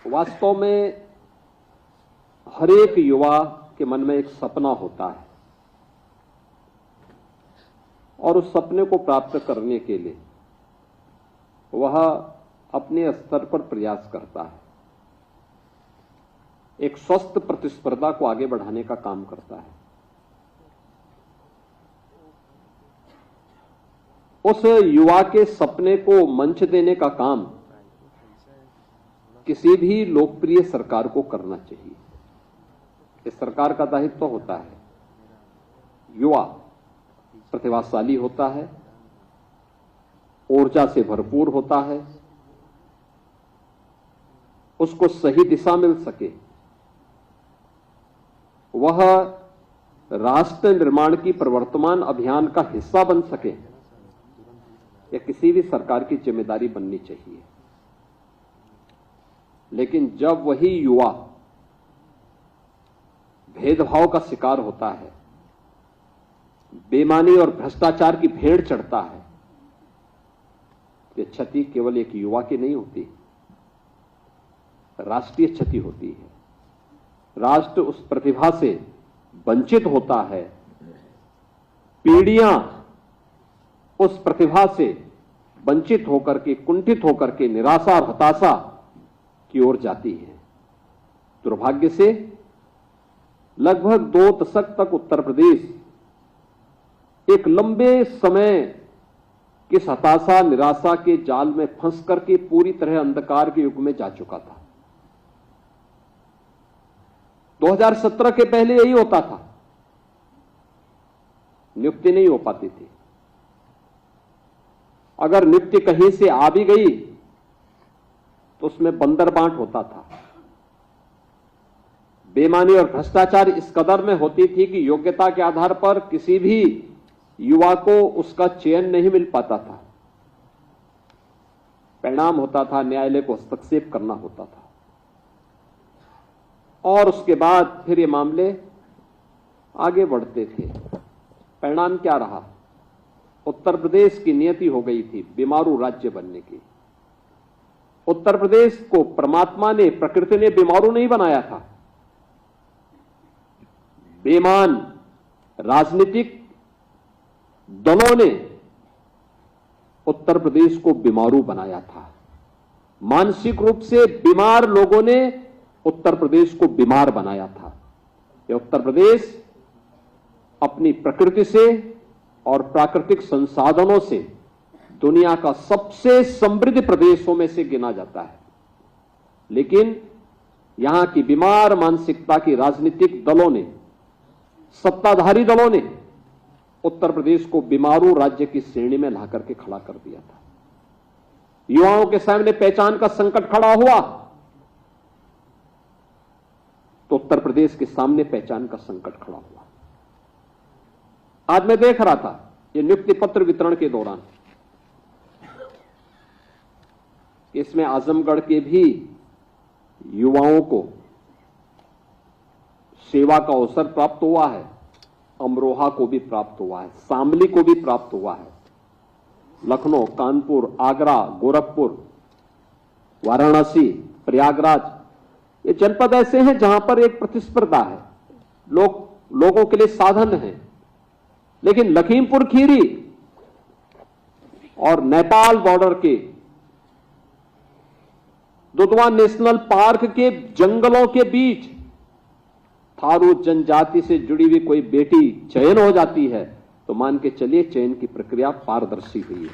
वास्तव में हर एक युवा के मन में एक सपना होता है और उस सपने को प्राप्त करने के लिए वह अपने स्तर पर प्रयास करता है, एक स्वस्थ प्रतिस्पर्धा को आगे बढ़ाने का काम करता है। उस युवा के सपने को मंच देने का काम किसी भी लोकप्रिय सरकार को करना चाहिए। इस सरकार का दायित्व होता है, युवा प्रतिभाशाली होता है, ऊर्जा से भरपूर होता है, उसको सही दिशा मिल सके, वह राष्ट्र निर्माण की प्रवर्तमान अभियान का हिस्सा बन सके, यह किसी भी सरकार की जिम्मेदारी बननी चाहिए। लेकिन जब वही युवा भेदभाव का शिकार होता है, बेईमानी और भ्रष्टाचार की भेड़ चढ़ता है, यह क्षति केवल एक युवा की नहीं होती, राष्ट्रीय क्षति होती है। राष्ट्र उस प्रतिभा से वंचित होता है, पीढ़ियां उस प्रतिभा से वंचित होकर के, कुंठित होकर के निराशा और हताशा की ओर जाती है। दुर्भाग्य से लगभग 2 दशक तक उत्तर प्रदेश एक लंबे समय किस हताशा निराशा के जाल में फंस करके पूरी तरह अंधकार के युग में जा चुका था। 2017 के पहले यही होता था, नियुक्ति नहीं हो पाती थी। अगर नियुक्ति कहीं से आ भी गई तो उसमें बंदर बांट होता था। बेईमानी और भ्रष्टाचार इस कदर में होती थी कि योग्यता के आधार पर किसी भी युवा को उसका चयन नहीं मिल पाता था। परिणाम होता था, न्यायालय को हस्तक्षेप करना होता था और उसके बाद फिर ये मामले आगे बढ़ते थे। परिणाम क्या रहा? उत्तर प्रदेश की नियति हो गई थी बीमारू राज्य बनने की। उत्तर प्रदेश को परमात्मा ने, प्रकृति ने बीमारू नहीं बनाया था। बेईमान राजनीतिक दलों ने उत्तर प्रदेश को बीमारू बनाया था। मानसिक रूप से बीमार लोगों ने उत्तर प्रदेश को बीमार बनाया था। यह उत्तर प्रदेश अपनी प्रकृति से और प्राकृतिक संसाधनों से दुनिया का सबसे समृद्ध प्रदेशों में से गिना जाता है, लेकिन यहां की बीमार मानसिकता की राजनीतिक दलों ने, सत्ताधारी दलों ने उत्तर प्रदेश को बीमारू राज्य की श्रेणी में ला करके खड़ा कर दिया था। युवाओं के सामने पहचान का संकट खड़ा हुआ तो उत्तर प्रदेश के सामने पहचान का संकट खड़ा हुआ। आज मैं देख रहा था ये नियुक्ति पत्र वितरण के दौरान, इसमें आजमगढ़ के भी युवाओं को सेवा का अवसर प्राप्त हुआ है, अमरोहा को भी प्राप्त हुआ है, शामली को भी प्राप्त हुआ है, लखनऊ, कानपुर, आगरा, गोरखपुर, वाराणसी, प्रयागराज, ये जनपद ऐसे हैं जहां पर एक प्रतिस्पर्धा है, लोगों के लिए साधन है। लेकिन लखीमपुर खीरी और नेपाल बॉर्डर के दुधवा नेशनल पार्क के जंगलों के बीच थारू जनजाति से जुड़ी हुई कोई बेटी चयन हो जाती है तो मान के चलिए चयन की प्रक्रिया पारदर्शी हुई है।